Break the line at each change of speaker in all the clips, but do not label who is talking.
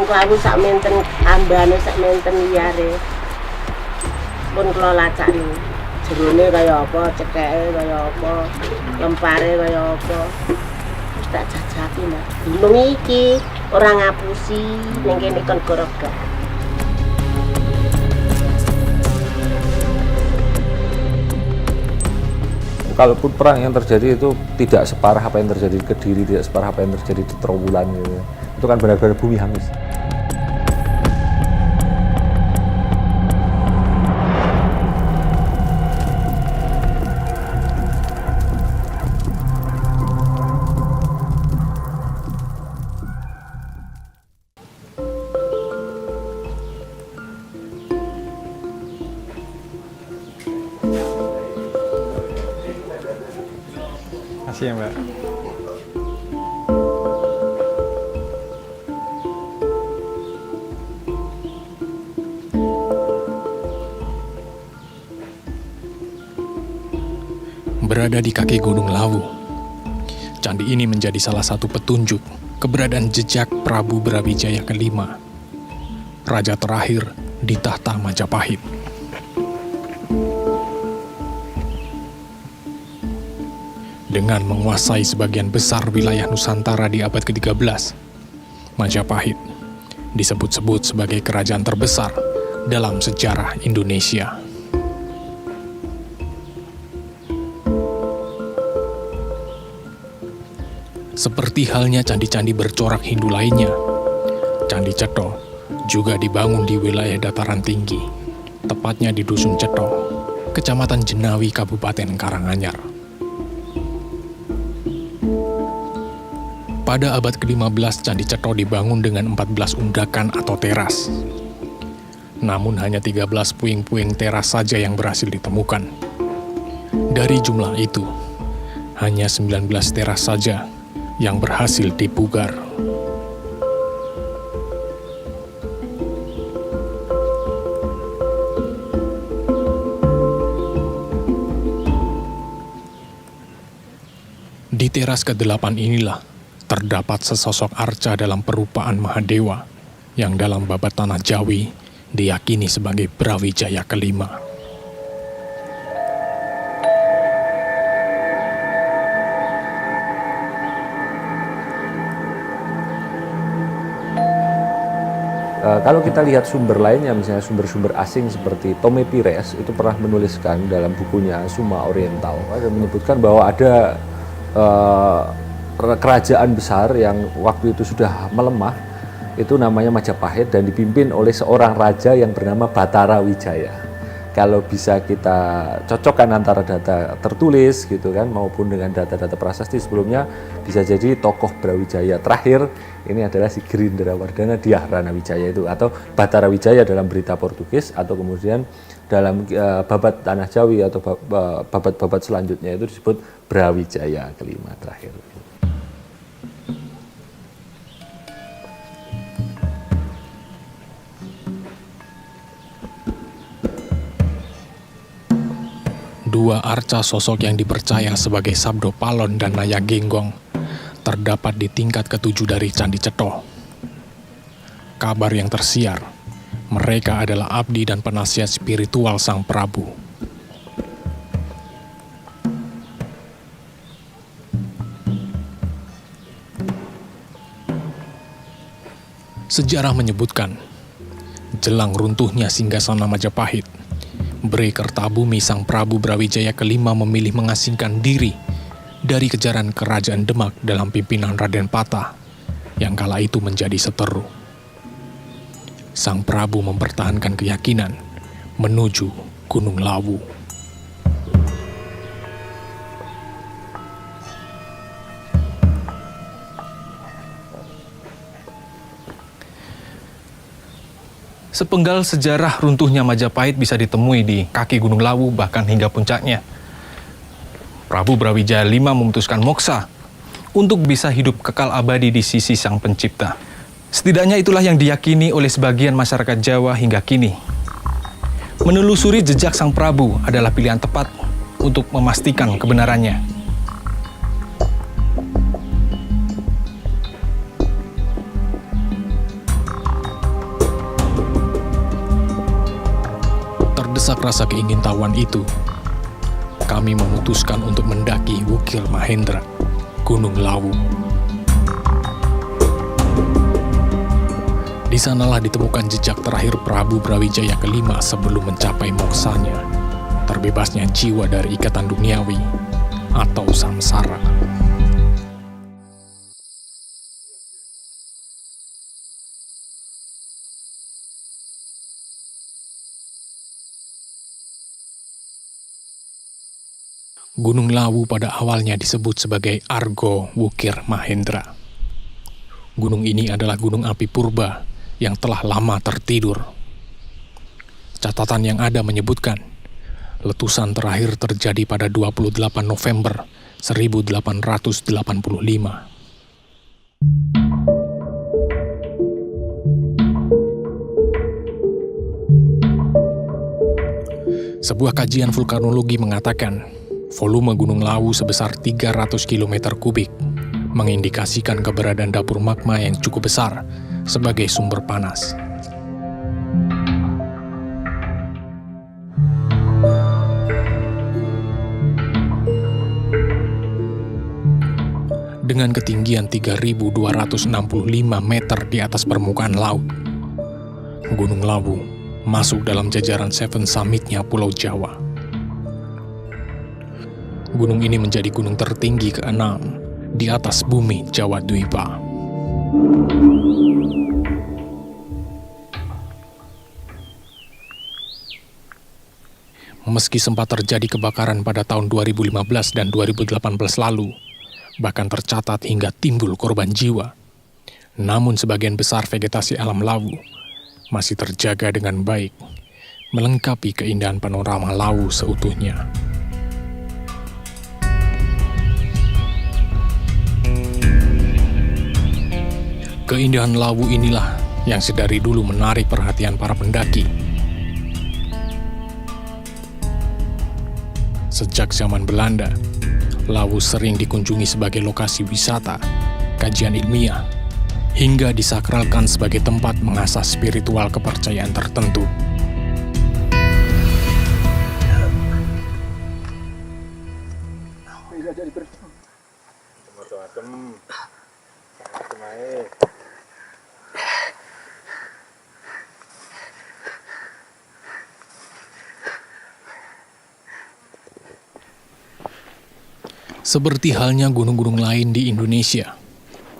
Lawu sak menten ambane sak menten liyare. Pun kula lacakne. Jerone kaya apa, cekeke kaya apa, lempare kaya apa. Wis tak jajaki, Mas. Gunung iki ora ngapusi ning kene kon gorogan.
Kalaupun perang yang terjadi itu tidak separah apa yang terjadi di Kediri, tidak separah apa yang terjadi di Trawulan gitu. Itu kan benar-benar bumi hangus.
Makasih ya Mbak.
Berada di kaki Gunung Lawu, candi ini menjadi salah satu petunjuk keberadaan jejak Prabu Brawijaya kelima, raja terakhir di tahta Majapahit. Dengan menguasai sebagian besar wilayah Nusantara di abad ke-13, Majapahit disebut-sebut sebagai kerajaan terbesar dalam sejarah Indonesia. Seperti halnya candi-candi bercorak Hindu lainnya, Candi Cetho juga dibangun di wilayah dataran tinggi, tepatnya di Dusun Cetho, Kecamatan Jenawi, Kabupaten Karanganyar. Pada abad ke-15, Candi Cetho dibangun dengan 14 unggakan atau teras. Namun hanya 13 puing-puing teras saja yang berhasil ditemukan. Dari jumlah itu, hanya 19 teras saja yang berhasil dipugar. Di teras ke-8 inilah terdapat sesosok arca dalam perupaan Mahadewa yang dalam babat tanah Jawi diyakini sebagai Brawijaya kelima.
Kalau kita lihat sumber lainnya, misalnya sumber-sumber asing seperti Tome Pires itu pernah menuliskan dalam bukunya Suma Oriental, ada menyebutkan bahwa ada kerajaan besar yang waktu itu sudah melemah, itu namanya Majapahit dan dipimpin oleh seorang raja yang bernama Batara Wijaya. Kalau bisa kita cocokkan antara data tertulis gitu kan maupun dengan data-data prasasti sebelumnya, bisa jadi tokoh Brawijaya terakhir ini adalah si Gerindrawardhana Dyahrana Wijaya itu, atau Batara Wijaya dalam berita Portugis, atau kemudian dalam babat Tanah Jawi atau babat-babat selanjutnya itu disebut Brawijaya kelima terakhir.
Dua arca sosok yang dipercaya sebagai Sabdo Palon dan Naya Genggong terdapat di tingkat ke-7 dari Candi Cetho. Kabar yang tersiar, mereka adalah abdi dan penasihat spiritual Sang Prabu. Sejarah menyebutkan, jelang runtuhnya singgasana Majapahit, Bre Kertabumi Sang Prabu Brawijaya kelima memilih mengasingkan diri dari kejaran kerajaan Demak dalam pimpinan Raden Patah yang kala itu menjadi seteru. Sang Prabu mempertahankan keyakinan menuju Gunung Lawu. Sepenggal sejarah runtuhnya Majapahit bisa ditemui di kaki Gunung Lawu bahkan hingga puncaknya. Prabu Brawijaya V memutuskan moksa untuk bisa hidup kekal abadi di sisi Sang Pencipta. Setidaknya itulah yang diyakini oleh sebagian masyarakat Jawa hingga kini. Menelusuri jejak Sang Prabu adalah pilihan tepat untuk memastikan kebenarannya. mendesak rasa keingintahuan itu, kami memutuskan untuk mendaki Wukir Mahendra, Gunung Lawu. Di sanalah ditemukan jejak terakhir Prabu Brawijaya kelima sebelum mencapai moksanya, terbebasnya jiwa dari ikatan duniawi atau samsara. Gunung Lawu pada awalnya disebut sebagai Argo Wukir Mahendra. Gunung ini adalah gunung api purba yang telah lama tertidur. Catatan yang ada menyebutkan, letusan terakhir terjadi pada 28 November 1885. Sebuah kajian vulkanologi mengatakan, volume Gunung Lawu sebesar 300 km kubik mengindikasikan keberadaan dapur magma yang cukup besar sebagai sumber panas. Dengan ketinggian 3.265 meter di atas permukaan laut, Gunung Lawu masuk dalam jajaran Seven Summit-nya Pulau Jawa. Gunung ini menjadi gunung tertinggi ke-6 di atas bumi Jawa Dwipa. Meski sempat terjadi kebakaran pada tahun 2015 dan 2018 lalu, bahkan tercatat hingga timbul korban jiwa, namun sebagian besar vegetasi alam Lawu masih terjaga dengan baik, melengkapi keindahan panorama Lawu seutuhnya. Keindahan Lawu inilah yang sedari dulu menarik perhatian para pendaki. Sejak zaman Belanda, Lawu sering dikunjungi sebagai lokasi wisata, kajian ilmiah, hingga disakralkan sebagai tempat mengasah spiritual kepercayaan tertentu. Seperti halnya gunung-gunung lain di Indonesia,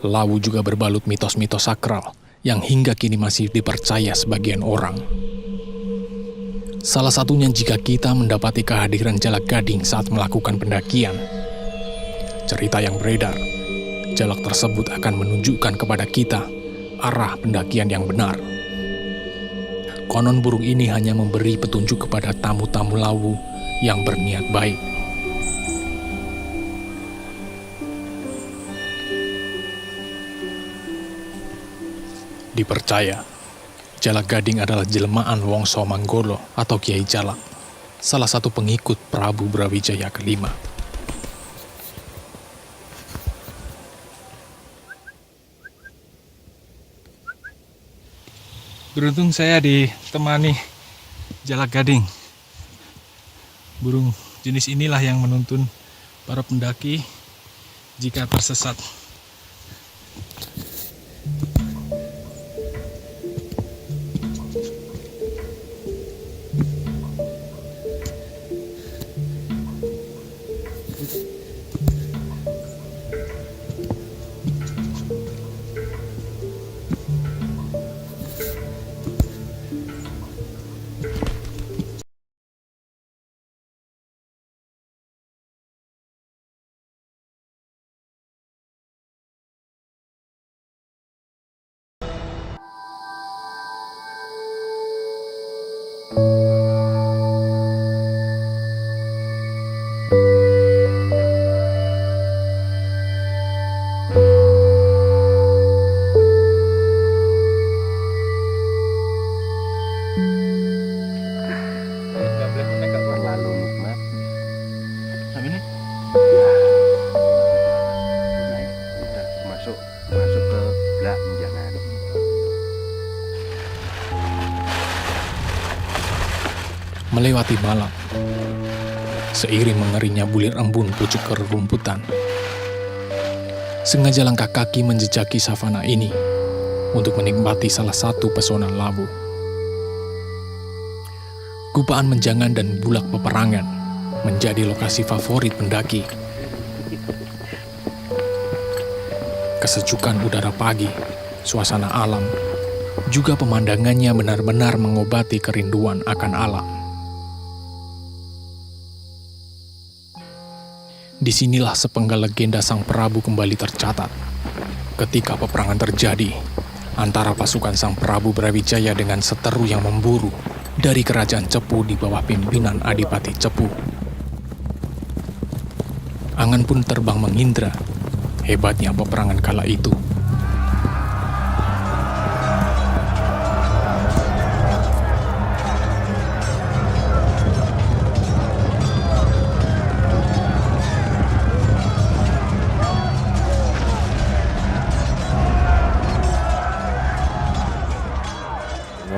Lawu juga berbalut mitos-mitos sakral yang hingga kini masih dipercaya sebagian orang. Salah satunya jika kita mendapati kehadiran Jalak Gading saat melakukan pendakian. Cerita yang beredar, jalak tersebut akan menunjukkan kepada kita arah pendakian yang benar. Konon burung ini hanya memberi petunjuk kepada tamu-tamu Lawu yang berniat baik. Dipercaya, Jalak Gading adalah jelmaan Wongso Manggolo atau Kiai Jalak, salah satu pengikut Prabu Brawijaya kelima.
Beruntung saya ditemani Jalak Gading. Burung jenis inilah yang menuntun para pendaki jika tersesat.
melewati malam. Seiring mengerinya bulir embun pucuk kerumputan. Sengaja langkah kaki menjejaki savana ini untuk menikmati salah satu pesona lawu. Gupaan menjangan dan bulak peperangan menjadi lokasi favorit pendaki. Kesejukan udara pagi, suasana alam, juga pemandangannya benar-benar mengobati kerinduan akan alam. Disinilah sepenggal legenda Sang Prabu kembali tercatat. Ketika peperangan terjadi antara pasukan Sang Prabu Brawijaya dengan seteru yang memburu dari kerajaan Cepu di bawah pimpinan Adipati Cepu. Angan pun terbang mengindra. Hebatnya peperangan kala itu.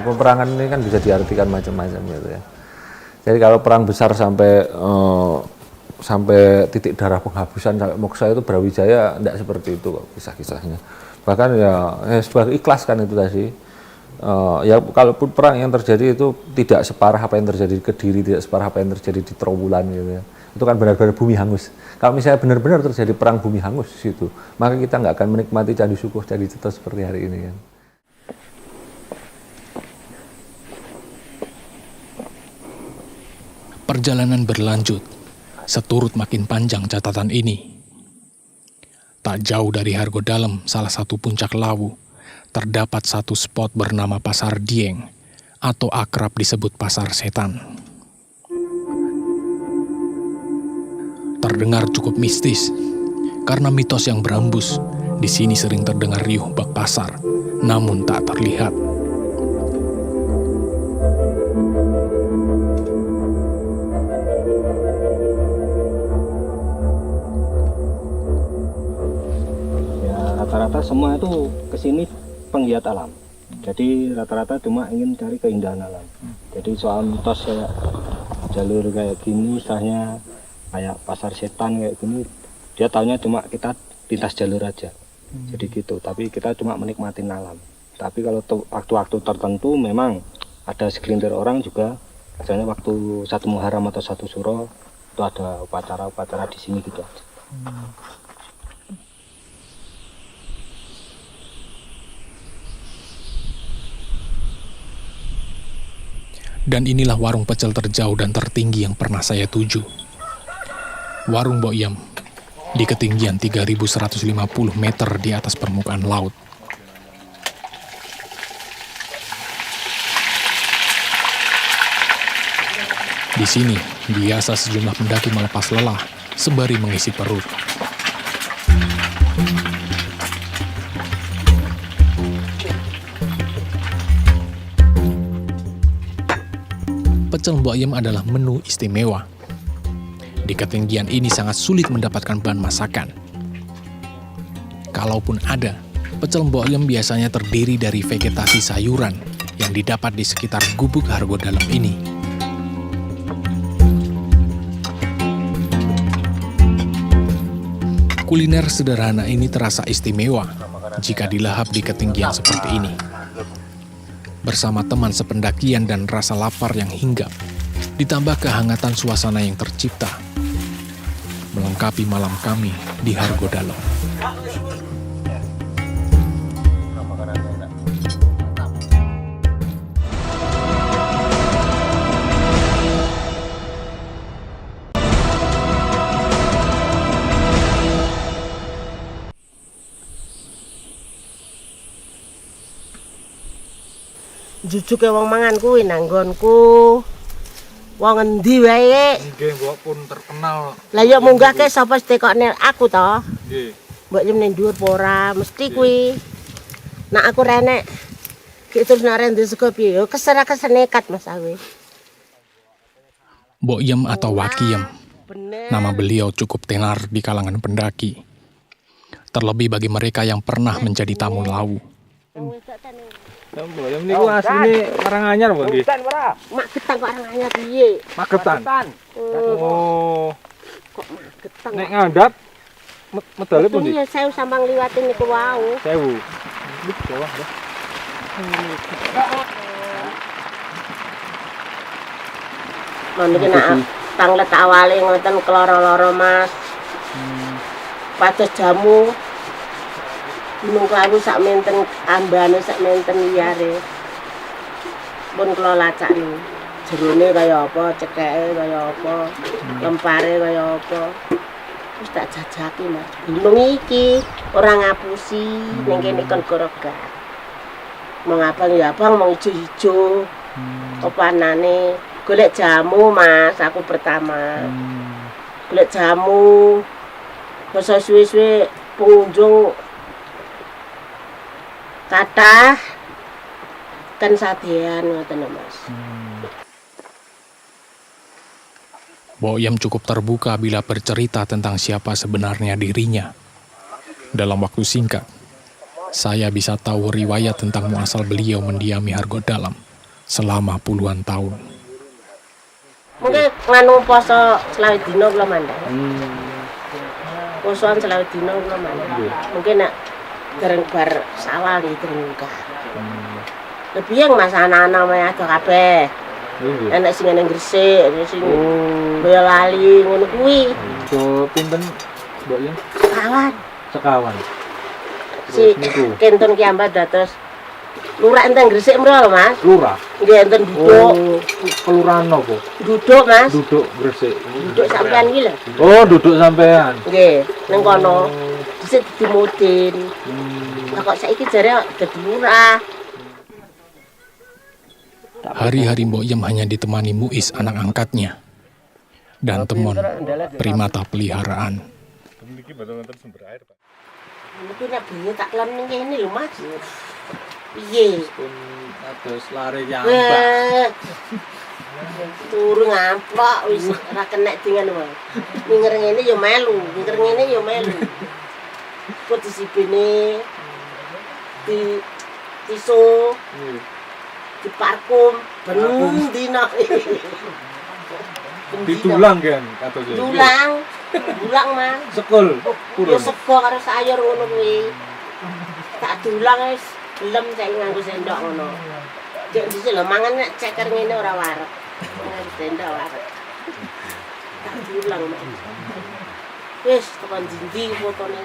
Peperangan ini kan bisa diartikan macam-macam gitu ya. Jadi kalau perang besar sampai titik darah penghabisan sampai moksa itu Brawijaya tidak seperti itu kok kisah-kisahnya. Bahkan ya sebagai ikhlas kan itu tadi. Ya kalaupun perang yang terjadi itu tidak separah apa yang terjadi di Kediri, tidak separah apa yang terjadi di Trowulan gitu ya. Itu kan benar-benar bumi hangus. Kalau misalnya benar-benar terjadi perang bumi hangus di situ, maka kita nggak akan menikmati Candi Sukuh, Candi Ceto seperti hari ini kan.
Perjalanan berlanjut, seturut makin panjang catatan ini. Tak jauh dari Hargodalam, salah satu puncak Lawu, terdapat satu spot bernama Pasar Dieng, atau akrab disebut Pasar Setan. Terdengar cukup mistis, karena mitos yang berembus, di sini sering terdengar riuh bak pasar, namun tak terlihat.
Rata-rata semua itu kesini penggiat alam. Jadi rata-rata cuma ingin cari keindahan alam. Jadi soal mitos kayak jalur kayak gini, misalnya kayak pasar setan kayak gini, dia taunya cuma kita lintas jalur aja. Jadi gitu. Tapi kita cuma menikmatin alam. Tapi kalau waktu-waktu tertentu memang ada segelintir orang juga, misalnya waktu 1 Muharram atau 1 Suro itu ada upacara-upacara di sini gitu aja.
Dan inilah warung pecel terjauh dan tertinggi yang pernah saya tuju. Warung Mbok Yem, di ketinggian 3.150 meter di atas permukaan laut. Di sini, biasa sejumlah pendaki melepas lelah, sembari mengisi perut. Pecel Mbok Yem adalah menu istimewa. Di ketinggian ini sangat sulit mendapatkan bahan masakan. Kalaupun ada, pecel Mbok Yem biasanya terdiri dari vegetasi sayuran yang didapat di sekitar gubuk Hargodalam ini. Kuliner sederhana ini terasa istimewa jika dilahap di ketinggian seperti ini. Bersama teman sependakian dan rasa lapar yang hinggap, ditambah kehangatan suasana yang tercipta, melengkapi malam kami di Hargodalam.
Jujuke wong mangan kuwi nang nggonku. Wong endi wae?
Nggih, Mbok pun terkenal.
Lah ya munggahke sapa tekokne aku to?
Nggih.
Mbok yen ning dhuwur apa ora mesti kuwi. Nek aku renek ki terus nek rende sego piye yo kesenekat Mas Awi.
Mbok Yem atau Wakiyem,
Bener.
nama beliau cukup tenar di kalangan pendaki. Terlebih bagi mereka yang pernah menjadi tamu Lawu.
Yang niku asline Karanganyar apa nggih?
Magetan kok arangane piye?
Magetan. Oh,
Kok Magetan?
nek ngandap medale pundi?
Iya, saya usah mangliwati niku wau.
1000. Di bawah ya.
Niki nak tanglet awale ngoten keloro-loro Mas. Pados jamu. Gunung Klawu sak menten ambane sak menten liyare. Pun kula lacakni. Jerone kaya apa, cekeke kaya apa, lempare kaya apa. Wis tak jajaki Mas. Gunung iki ora ngapusi ning kene kon gorogan. Mong abang ya abang mong ijo-ijo. Opanane golek jamu Mas, aku pertama. Golek jamu. Basa suwe-suwe pengunjung kathah kan sadean ngoten Mas.
Boyem cukup terbuka bila bercerita tentang siapa sebenarnya dirinya. Dalam waktu singkat, saya bisa tahu riwayat tentang muasal beliau mendiami Hargodalam selama puluhan tahun.
Mungkin nganu poso selawe dina kula mandang. Posoan selawe dina kula mandang. Mungkin nek dereng bar sawal iki dereng munggah. Lebih yang Mas anak-anak maya ado kabeh. Enak sing nang Gresik, sing Boyolali ngono kuwi.
So pinten Mbok ya?
Kawan.
Sekawan.
Si Kenton Kiambat dados lurah enten Gresik mriko lho Mas.
Lurah.
Nggih enten duduk.
Kelurahan apa?
Duduk Mas.
Duduk Gresik.
Duduk sampean iki lho.
Oh, duduk sampean.
Nggih, ning kono. Dhisik dimudin. Lah kok saiki jare dadi lurah.
Hari-hari Boyem hanya ditemani Muiz anak angkatnya dan Temon primata peliharaan.
Niku nek bengi tak lem ning kene lho Mas. Piye?
Ados lare
Turu ngamplok wis ora kenek dengan wae. Minger ngene ya melu, minger ngene ya melu. Kok disipine di tisu di parkum ben dina.
Ditulang kan kados ya.
Dulang Mas.
Sekul
Ya
purun.
sego karo sayur ngono kuwi. Tak dulang wis gelem saya nganggo sendok ngono. Cek dhisik lho mangan nek ceker ngene ora wareg. Nganggo sendok wareg. Tak dulang Mas. Wis tekan dindi fotone.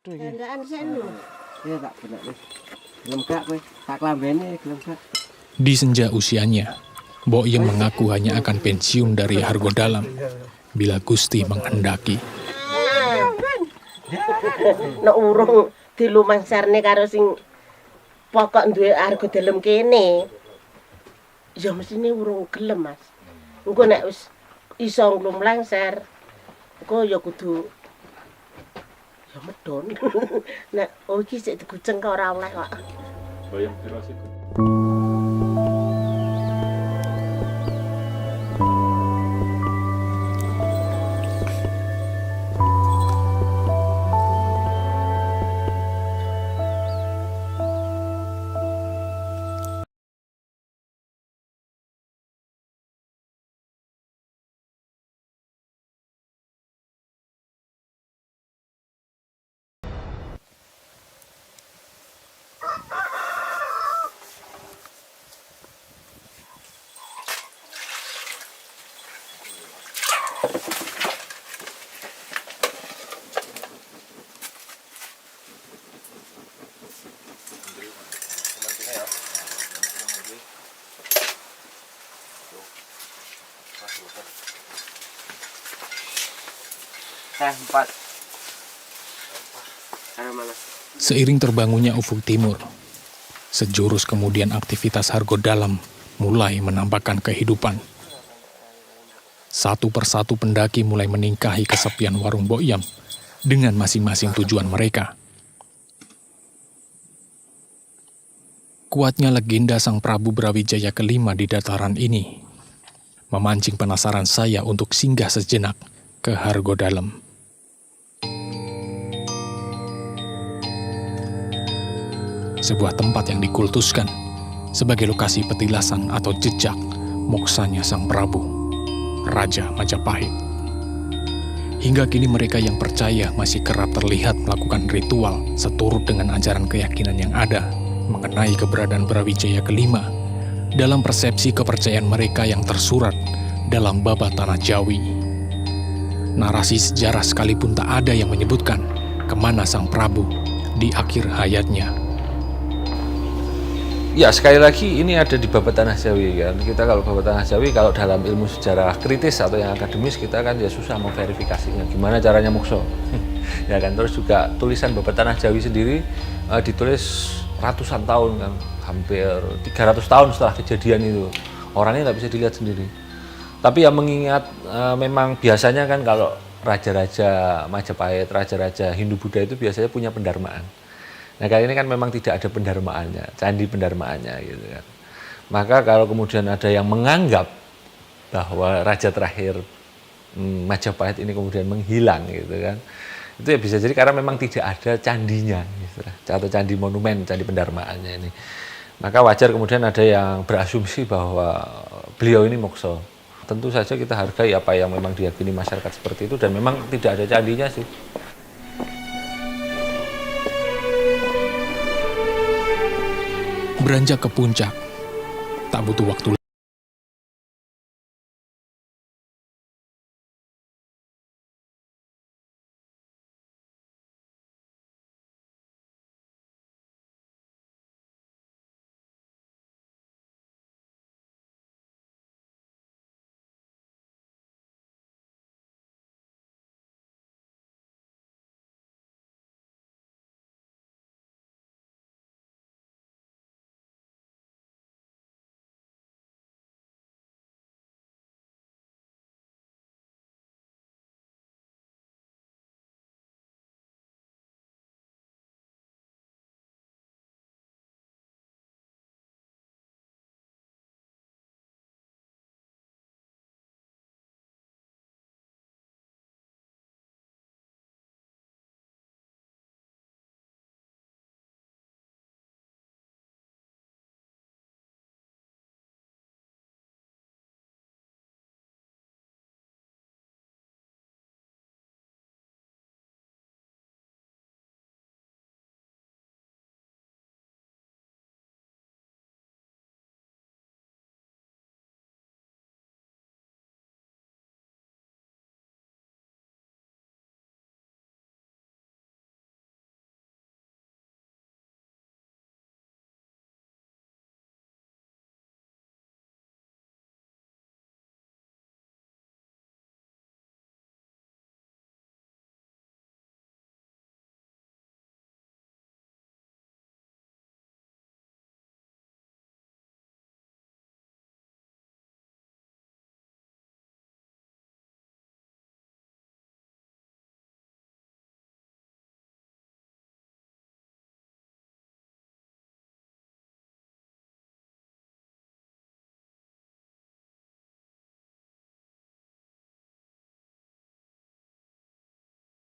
Tandaan seno.
Ya tak bener wis. Gelem gak kowe? Tak klambene gelem gak?
Di senja usianya, Boyem mengaku hanya akan pensiun dari Hargodalam bila Gusti menghendaki.
Nek urung dilumangsarne karo sing pokok duwe Hargodalam kene. Ya mestine urung gelem Mas. Engko nek wis iso nglumlangser, engko ya kudu ya medon. Nek iki sik diguceng kok ora oleh kok.
Bayam piro sik?
Seiring terbangunnya ufuk timur, sejurus kemudian aktivitas Hargodalam mulai menampakkan kehidupan. Satu persatu pendaki mulai meningkahi kesepian warung Boyem dengan masing-masing tujuan mereka. Kuatnya legenda Sang Prabu Brawijaya kelima di dataran ini memancing penasaran saya untuk singgah sejenak ke Hargodalam. sebuah tempat yang dikultuskan sebagai lokasi petilasan atau jejak moksanya Sang Prabu, Raja Majapahit. Hingga kini mereka yang percaya masih kerap terlihat melakukan ritual seturut dengan ajaran keyakinan yang ada mengenai keberadaan Brawijaya kelima dalam persepsi kepercayaan mereka yang tersurat dalam Baba Tanah Jawi. Narasi sejarah sekalipun tak ada yang menyebutkan kemana Sang Prabu di akhir hayatnya.
Ya, sekali lagi ini ada di Baba Tanah Jawi kan. Kita kalau Baba Tanah Jawi, kalau dalam ilmu sejarah kritis atau yang akademis, kita kan ya susah memverifikasinya gimana caranya mokso. Ya kan, terus juga tulisan Baba Tanah Jawi sendiri ditulis ratusan tahun kan, hampir 300 tahun setelah kejadian itu. Orangnya nggak bisa dilihat sendiri. Tapi yang mengingat memang biasanya kan kalau raja-raja Majapahit, raja-raja Hindu-Buddha itu biasanya punya pendarmaan. Nah, kali ini kan memang tidak ada pendarmaannya, candi pendarmaannya gitu kan. Maka kalau kemudian ada yang menganggap bahwa raja terakhir Majapahit ini kemudian menghilang gitu kan, itu ya bisa jadi karena memang tidak ada candinya gitu, atau candi monumen, candi pendarmaannya ini. Maka wajar kemudian ada yang berasumsi bahwa beliau ini mokso. Tentu saja kita hargai apa yang memang diyakini masyarakat seperti itu, dan memang tidak ada candinya sih.
Beranjak ke puncak, tak butuh waktu